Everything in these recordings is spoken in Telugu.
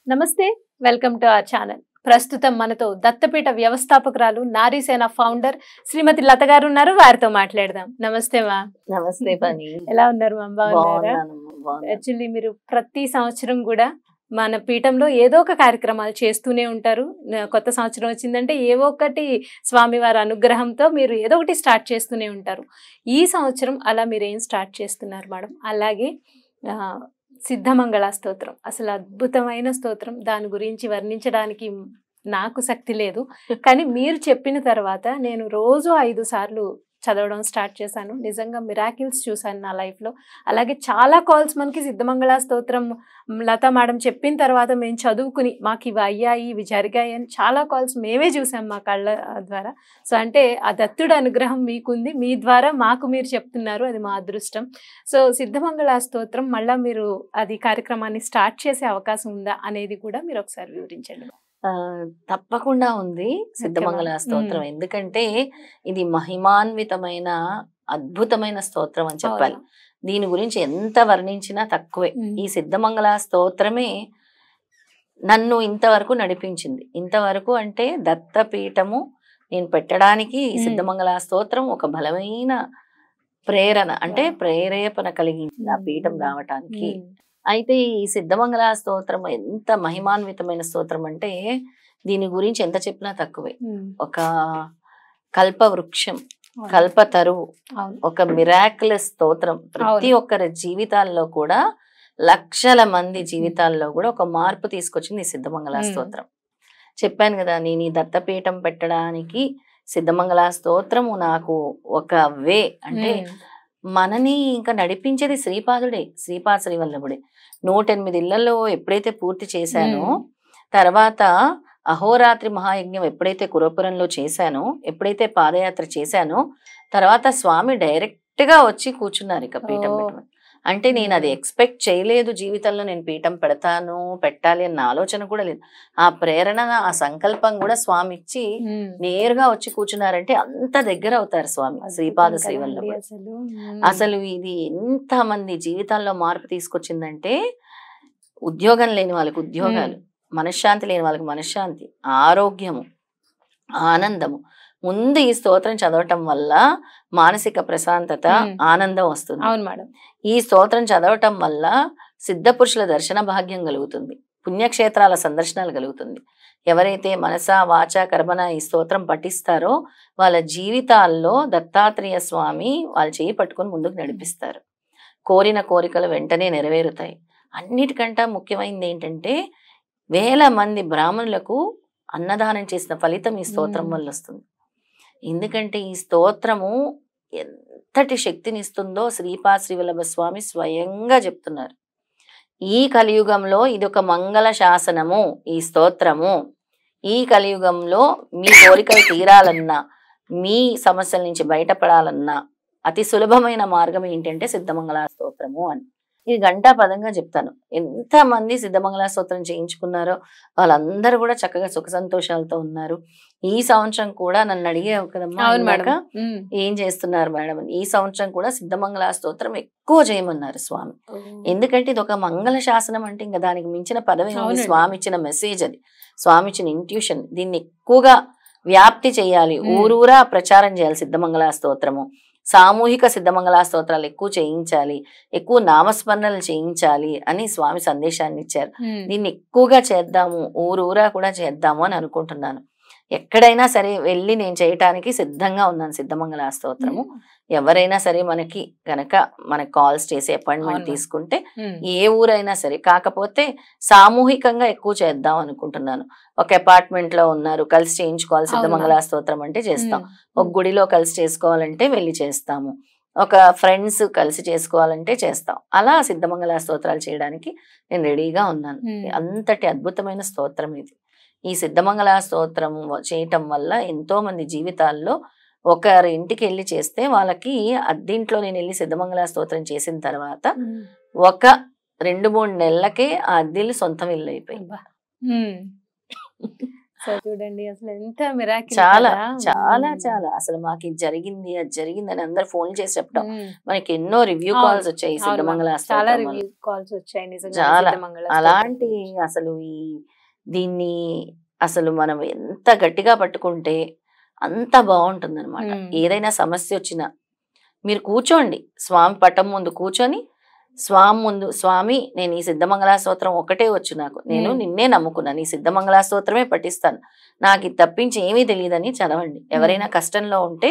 నమస్తే, వెల్కమ్ టు అవర్ ఛానల్. ప్రస్తుతం మనతో దత్తపీఠ వ్యవస్థాపకురాలు, నారీసేన ఫౌండర్ శ్రీమతి లత గారు ఉన్నారు. వారితో మాట్లాడదాం. నమస్తే మా. నమస్తే పని. ఎలా ఉన్నారు మా? బాగున్నారా? బాగున్నాను. యాక్చువల్లీ మీరు ప్రతి సంవత్సరం కూడా మన పీఠంలో ఏదో ఒక కార్యక్రమాలు చేస్తూనే ఉంటారు. కొత్త సంవత్సరం వచ్చిందంటే ఏవో ఒకటి స్వామివారి అనుగ్రహంతో మీరు ఏదో ఒకటి స్టార్ట్ చేస్తూనే ఉంటారు. ఈ సంవత్సరం అలా మీరు ఏం స్టార్ట్ చేస్తున్నారు మేడం? అలాగే సిద్ధమంగళ స్తోత్రం అసలు అద్భుతమైన స్తోత్రం. దాని గురించి వర్ణించడానికి నాకు శక్తి లేదు, కానీ మీరు చెప్పిన తర్వాత నేను రోజు 5 సార్లు చదవడం స్టార్ట్ చేశాను. నిజంగా మిరాకిల్స్ చూశాను నా లైఫ్లో. అలాగే చాలా కాల్స్ మనకి సిద్ధమంగళ స్తోత్రం లతా మేడం చెప్పిన తర్వాత మేము చదువుకుని మాకు ఇవి అయ్యాయి, ఇవి జరిగాయి అని చాలా కాల్స్ మేమే చూసాం మా కళ్ళ ద్వారా. సో అంటే ఆ దత్తుడి అనుగ్రహం మీకుంది, మీ ద్వారా మాకు మీరు చెప్తున్నారు, అది మా అదృష్టం. సో సిద్ధమంగళ స్తోత్రం మళ్ళీ మీరు అది కార్యక్రమాన్ని స్టార్ట్ చేసే అవకాశం ఉందా అనేది కూడా మీరు ఒకసారి వివరించండి. తప్పకుండా ఉంది సిద్ధమంగళ స్తోత్రం. ఎందుకంటే ఇది మహిమాన్వితమైన అద్భుతమైన స్తోత్రం అని చెప్పాలి. దీని గురించి ఎంత వర్ణించినా తక్కువే. ఈ సిద్ధమంగళ స్తోత్రమే నన్ను ఇంతవరకు నడిపించింది. ఇంతవరకు అంటే దత్తపీఠము నేను పెట్టడానికి ఈ సిద్ధమంగళ స్తోత్రం ఒక బలమైన ప్రేరణ, అంటే ప్రేరేపణ కలిగించింది ఆ పీఠం రావటానికి. అయితే ఈ సిద్ధమంగళ స్తోత్రం ఎంత మహిమాన్వితమైన స్తోత్రం అంటే దీని గురించి ఎంత చెప్పినా తక్కువే. ఒక కల్ప వృక్షం, కల్ప తరువు, ఒక మిరాక్యులస్ స్తోత్రం. ప్రతి ఒక్కరి జీవితాల్లో కూడా, లక్షల మంది జీవితాల్లో కూడా ఒక మార్పు తీసుకొచ్చింది ఈ సిద్ధమంగళ స్తోత్రం. చెప్పాను కదా, నేను ఈ దత్తపీఠం పెట్టడానికి సిద్ధమంగళ స్తోత్రము నాకు ఒక వే. అంటే మనని ఇంకా నడిపించేది శ్రీపాదుడే, శ్రీపాద శ్రీవల్లభుడే. 108 ఇళ్లలో ఎప్పుడైతే పూర్తి చేశానో, తర్వాత అహోరాత్రి మహాయజ్ఞం ఎప్పుడైతే కురపురంలో చేశానో, ఎప్పుడైతే పాదయాత్ర చేశానో, తర్వాత స్వామి డైరెక్ట్ గా వచ్చి కూర్చున్నారు ఇక పీఠం పెట్టమని. అంటే నేను అది ఎక్స్పెక్ట్ చేయలేదు. జీవితంలో నేను పీఠం పెడతాను, పెట్టాలి అన్న ఆలోచన కూడా లేదు. ఆ ప్రేరణ, ఆ సంకల్పం కూడా స్వామి ఇచ్చి నేరుగా వచ్చి కూర్చున్నారంటే అంత దగ్గర అవుతారు స్వామి శ్రీపాద శ్రీవల్లభుడు. అసలు ఇది ఎంత మంది జీవితాల్లో మార్పు తీసుకొచ్చిందంటే, ఉద్యోగం లేని వాళ్ళకి ఉద్యోగాలు, మనశ్శాంతి లేని వాళ్ళకి మనశ్శాంతి, ఆరోగ్యము, ఆనందము. ముందు ఈ స్తోత్రం చదవటం వల్ల మానసిక ప్రశాంతత, ఆనందం వస్తుంది. అవును మేడం. ఈ స్తోత్రం చదవటం వల్ల సిద్ధ పురుషుల దర్శన భాగ్యం కలుగుతుంది, పుణ్యక్షేత్రాల సందర్శనాలు కలుగుతుంది. ఎవరైతే మనస వాచ కర్మన ఈ స్తోత్రం పఠిస్తారో వాళ్ళ జీవితాల్లో దత్తాత్రేయ స్వామి వాళ్ళ చేయి పట్టుకొని ముందుకు నడిపిస్తారు. కోరిన కోరికలు వెంటనే నెరవేరుతాయి. అన్నిటికంటే ముఖ్యమైనది ఏంటంటే, వేల మంది బ్రాహ్మణులకు అన్నదానం చేసిన ఫలితం ఈ స్తోత్రం వల్ల వస్తుంది. ఎందుకంటే ఈ స్తోత్రము ఎంతటి శక్తిని ఇస్తుందో శ్రీపాద శ్రీవల్లభ స్వామి స్వయంగా చెప్తున్నారు. ఈ కలియుగంలో ఇది ఒక మంగళ శాసనము. ఈ స్తోత్రము ఈ కలియుగంలో మీ కోరికలు తీరాలన్నా, మీ సమస్యల నుంచి బయటపడాలన్నా అతి సులభమైన మార్గం ఏంటంటే సిద్ధమంగళ స్తోత్రము అని. ఇది గంటా పదంగా చెప్తాను. ఎంతమంది సిద్ధమంగళ స్తోత్రం చేయించుకున్నారో వాళ్ళందరూ కూడా చక్కగా సుఖ సంతోషాలతో ఉన్నారు. ఈ సంవత్సరం కూడా నన్ను అడిగే కదమ్మా, ఏం చేస్తున్నారు మేడం అని. ఈ సంవత్సరం కూడా సిద్ధమంగళ స్తోత్రం ఎక్కువ చేయమన్నారు స్వామి. ఎందుకంటే ఇది ఒక మంగళ శాసనం. అంటే ఇంకా దానికి మించిన పదవి ఉంది. స్వామి ఇచ్చిన మెసేజ్ అది, స్వామి ఇచ్చిన ఇంట్యూషన్. దీన్ని ఎక్కువగా వ్యాప్తి చేయాలి, ఊరూరా ప్రచారం చేయాలి. సిద్ధమంగళ స్తోత్రము సామూహిక సిద్ధమంగళ స్తోత్రాలు ఎక్కువ చేయించాలి, ఎక్కువ నామస్మరణలు చేయించాలి అని స్వామి సందేశాన్ని ఇచ్చారు. దీన్ని ఎక్కువగా చేద్దాము, ఊరూరా కూడా చేద్దాము అని అనుకుంటున్నాను. ఎక్కడైనా సరే వెళ్ళి నేను చేయటానికి సిద్ధంగా ఉన్నాను సిద్ధమంగళ స్తోత్రము. ఎవరైనా సరే మనకి గనక మనకి కాల్స్ చేసి అపాయింట్మెంట్ తీసుకుంటే ఏ ఊరైనా సరే, కాకపోతే సామూహికంగా ఎక్కువ చేద్దాం అనుకుంటున్నాను. ఒక అపార్ట్మెంట్ లో ఉన్నారు, కలిసి చేయించుకోవాలి సిద్ధమంగళ స్తోత్రం అంటే చేస్తాం. ఒక గుడిలో కలిసి చేసుకోవాలంటే వెళ్ళి చేస్తాము. ఒక ఫ్రెండ్స్ కలిసి చేసుకోవాలంటే చేస్తాం. అలా సిద్ధమంగళ స్తోత్రాలు చేయడానికి నేను రెడీగా ఉన్నాను. అంతటి అద్భుతమైన స్తోత్రం ఇది. ఈ సిద్ధమంగళ స్తోత్రం చేయటం వల్ల ఎంతో మంది జీవితాల్లో, ఒకరి ఇంటికి వెళ్ళి చేస్తే వాళ్ళకి అద్దింట్లో నేను వెళ్ళి సిద్ధమంగళ స్తోత్రం చేసిన తర్వాత ఒక 2-3 నెలలకే ఆ అద్దెలు సొంతం ఇల్లు అయిపోయింది. సో చూడండి అసలు ఎంత మిరాకిల్ చాలా కదా. చాలా ఉమ్. చాలా అసలు మాకు ఇది జరిగింది అది జరిగింది అని అందరు ఫోన్ చేసి చెప్పడం, ఉమ్. మనకి ఎన్నో రివ్యూ అవును. కాల్స్ వచ్చాయి ఈ అవును మ్యామ్. సిద్ధమంగళ చాలా స్తోత్రం వల్ల. రివ్యూ కాల్స్ వచ్చాయి నిజంగా చాలా సిద్ధమంగళ స్తోత్రం అలాంటి గురించి. అసలు దీన్ని అసలు మనం ఎంత గట్టిగా పట్టుకుంటే అంత బాగుంటుంది అనమాట. ఉమ్. ఏదైనా సమస్య వచ్చినా మీరు కూర్చోండి, స్వామి పటం ముందు కూర్చొని స్వామి ముందు, స్వామి నేను ఈ సిద్ధమంగళ స్తోత్రం ఒకటే వచ్చు, నాకు నేను ఉమ్. నిన్నే నమ్ముకున్నాను, ఈ సిద్ధమంగళ స్తోత్రమే పఠిస్తాను, నాకు ఇది తప్పించి ఏమీ తెలియదని చదవండి. ఎవరైనా కష్టంలో ఉంటే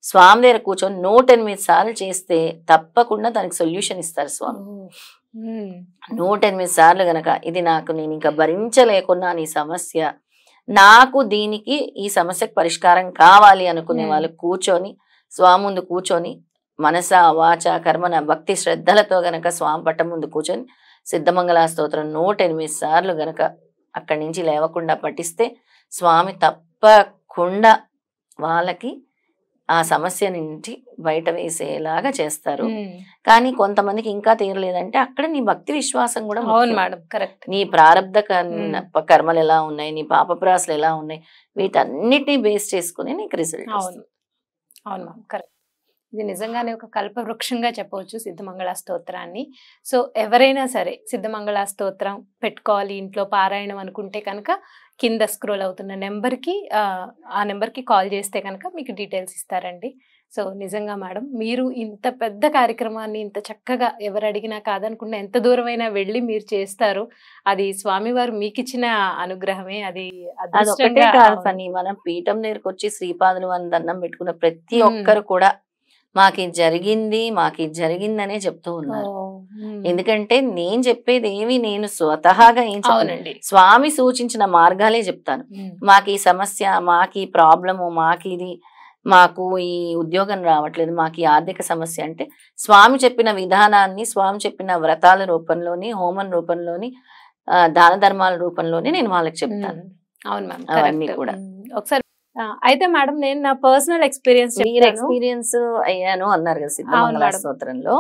స్వామి దగ్గర కూర్చొని 108 సార్లు చేస్తే తప్పకుండా దానికి సొల్యూషన్ ఇస్తారు స్వామి. ఉమ్. 108 సార్లు గనక ఇది నాకు, నేను ఇంకా భరించలేకున్నాను ఈ సమస్య, నాకు దీనికి ఈ సమస్యకు పరిష్కారం కావాలి అనుకునే వాళ్ళు కూర్చొని స్వామి ముందు కూర్చొని మనస వాచ కర్మన భక్తి శ్రద్ధలతో గనక స్వామి పట్టం ముందు కూర్చొని సిద్ధమంగళ స్తోత్రం 108 సార్లు గనక అక్కడి నుంచి లేవకుండా పఠిస్తే స్వామి తప్పకుండా వాళ్ళకి ఆ సమస్య నుంచి బయట వేసేలాగా చేస్తారు. ఉమ్. కానీ కొంతమందికి ఇంకా తీరలేదంటే అక్కడ నీ భక్తి విశ్వాసం కూడా అవును ముఖ్యం. Madam correct. నీ ప్రారంధ కర్మలు ఎలా ఉన్నాయి, నీ పాపప్రాసలు ఎలా ఉన్నాయి, వీటన్నిటిని బేస్ చేసుకుని నీకు రిజల్ట్. అవును అవును మ్యామ్ కరెక్ట్. ఇది నిజంగానే ఒక కల్పవృక్షంగా చెప్పవచ్చు సిద్ధమంగళ స్తోత్రాన్ని. సో ఎవరైనా సరే సిద్ధమంగళ స్తోత్రం పెట్టుకోవాలి ఇంట్లో పారాయణం అనుకుంటే కనుక కింద స్క్రోల్ అవుతున్న నెంబర్కి ఆ నెంబర్కి కాల్ చేస్తే కనుక మీకు డీటెయిల్స్ ఇస్తారండి. సో నిజంగా మేడం మీరు ఇంత పెద్ద కార్యక్రమాన్ని ఇంత చక్కగా ఎవరు అడిగినా కాదనుకున్నా ఎంత దూరమైనా వెళ్ళి మీరు చేస్తారు. అది స్వామివారు మీకు ఇచ్చిన అనుగ్రహమే. అది అదొకటే అదృష్టంగా. కాదు అవును. పని, మనం పీఠం దగ్గరకు వచ్చి శ్రీపాదులు అని దండం పెట్టుకున్న ప్రతి ఉమ్. ఒక్కరు కూడా మాకు ఇది జరిగింది, మాకు ఇది జరిగిందనే చెప్తూ ఉన్నారు. ఓ, ఉమ్. ఎందుకంటే నేను చెప్పేది ఏమి నేను స్వతహాగా ఏం చెప్పను, అవునండి. స్వామి సూచించిన మార్గాలే చెప్తాను. ఉమ్. మాకు ఈ సమస్య, మాకు ఈ ప్రాబ్లము, మాకు ఇది, మాకు ఈ ఉద్యోగం రావట్లేదు, మాకు ఈ ఆర్థిక సమస్య అంటే స్వామి చెప్పిన విధానాన్ని, స్వామి చెప్పిన వ్రతాల రూపంలోని, హోమం రూపంలోని, దాన ధర్మాల రూపంలోని నేను వాళ్ళకి చెప్తాను. అవును మ్యామ్ అవన్నీ కరెక్ట్. కూడా. ఒకసారి అయితే మేడం నేను నా పర్సనల్ ఎక్స్పీరియన్స్ మీరు చెప్తాను. ఎక్స్పీరియన్స్ అయ్యాను అన్నారు కదా అవును సిద్ధమంగళ మేడం. స్తోత్రంలో,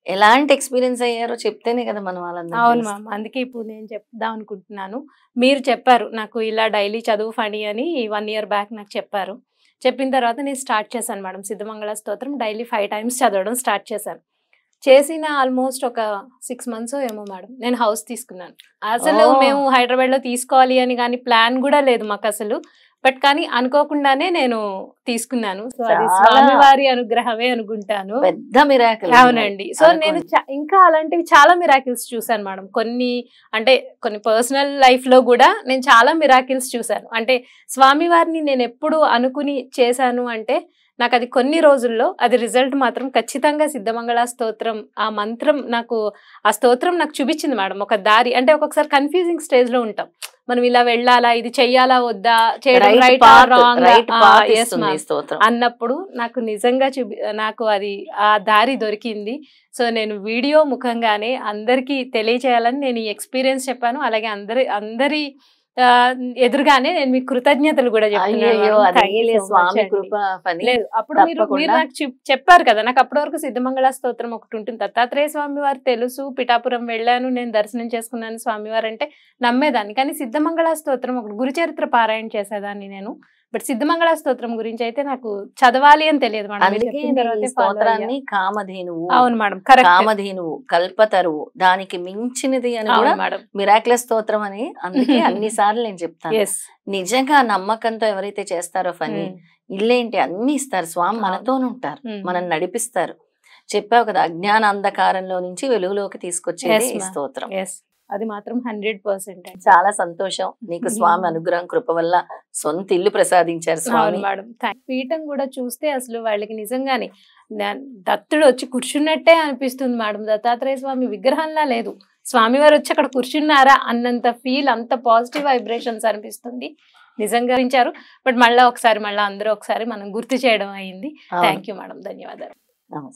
ఎలాంటి ఎక్స్పీరియన్స్ అయ్యారో చెప్తేనే కదా మనం అవును వాళ్ళందరూ. మ్యామ్ అందుకే ఇప్పుడు నేను చెప్దాం అనుకుంటున్నాను. మీరు చెప్పారు నాకు ఇలా డైలీ చదువు ఫణి అని 1 year బ్యాక్ నాకు చెప్పారు. చెప్పిన తర్వాత నేను స్టార్ట్ చేశాను మేడం సిద్ధమంగళ స్తోత్రం డైలీ 5 times చదవడం స్టార్ట్ చేశాను. చేసిన ఆల్మోస్ట్ ఒక 6 months ఏమో మేడం నేను హౌస్ తీసుకున్నాను. అసలు మేము హైదరాబాద్లో తీసుకోవాలి అని కానీ ప్లాన్ కూడా లేదు మాకు అసలు. బట్ కానీ అనుకోకుండానే నేను తీసుకున్నాను. సో అది స్వామివారి అనుగ్రహమే అనుకుంటాను. పెద్ద మిరాకిల్. అవునండి. సో నేను ఇంకా అలాంటివి చాలా మిరాకిల్స్ చూసాను మేడం. కొన్ని పర్సనల్ లైఫ్ లో కూడా నేను చాలా మిరాకిల్స్ చూసాను. అంటే స్వామివారిని నేను ఎప్పుడు అనుకుని చేశాను అంటే నాకు అది కొన్ని రోజుల్లో అది రిజల్ట్ మాత్రం ఖచ్చితంగా సిద్ధమంగళ స్తోత్రం ఆ మంత్రం నాకు ఆ స్తోత్రం నాకు చూపించింది మేడం ఒక దారి. అంటే ఒక్కొక్కసారి కన్ఫ్యూజింగ్ స్టేజ్ లో ఉంటాం, మనం ఇలా వెళ్ళాలా, ఇది చెయ్యాలా వద్దా, చేయడం రైట్ రాంగ్ అన్నప్పుడు నాకు నిజంగా నాకు అది ఆ దారి దొరికింది. సో నేను వీడియో ముఖంగానే అందరికీ తెలియచేయాలని నేను ఈ ఎక్స్పీరియన్స్ చెప్పాను. అలాగే అందరి ఎదురుగానే నేను మీకు కృతజ్ఞతలు కూడా చెప్తున్నాను. లేదు అప్పుడు మీరు నాకు చెప్పారు కదా, నాకు అప్పటి వరకు సిద్ధమంగళ స్తోత్రం ఒకటి ఉంటుంది, దత్తాత్రేయ స్వామి వారు తెలుసు, పిఠాపురం వెళ్ళాను, నేను దర్శనం చేసుకున్నాను స్వామివారు అంటే నమ్మేదాన్ని. కానీ సిద్ధమంగళ స్తోత్రం ఒకటి గురుచరిత్ర పారాయణ చేసేదాన్ని నేను. బట్ సిద్ధమంగళ స్తోత్రం గురించి అయితే నాకు చదవాలి అని తెలియదు మేడం. కామధేనువు, అవును మేడం, కామధేనువు, కల్పతరువు, దానికి మించినది అని కూడా మిరాక్యులస్ స్తోత్రం అని అందుకే అన్ని సార్లు నేను చెప్తాను. నిజంగా నమ్మకంతో ఎవరైతే చేస్తారో పని ఇల్లేంటి అన్ని ఇస్తారు స్వామి, మనతోనే ఉంటారు, మనం నడిపిస్తారు. చెప్పావు కదా అజ్ఞాన అంధకారంలో నుంచి వెలుగులోకి తీసుకొచ్చేది ఈ స్తోత్రం. అది మాత్రం 100%. చాలా సంతోషం, నీకు స్వామి అనుగ్రహం కృప వల్ల సొంత ఇల్లు ప్రసాదించారు స్వామి. మేడం పీఠం కూడా చూస్తే అసలు వాళ్ళకి నిజంగానే దత్తుడు వచ్చి కూర్చున్నట్టే అనిపిస్తుంది మేడం. దత్తాత్రేయ స్వామి విగ్రహంలా లేదు, స్వామివారు వచ్చి అక్కడ కూర్చున్నారా అన్నంత ఫీల్, అంత పాజిటివ్ వైబ్రేషన్స్ అనిపిస్తుంది. నిజంగా ఇచ్చారు. బట్ మళ్ళీ అందరూ ఒకసారి మనం గుర్తు చేయడం అయింది. థ్యాంక్ యూ మేడం, ధన్యవాదాలు. నమస్తే.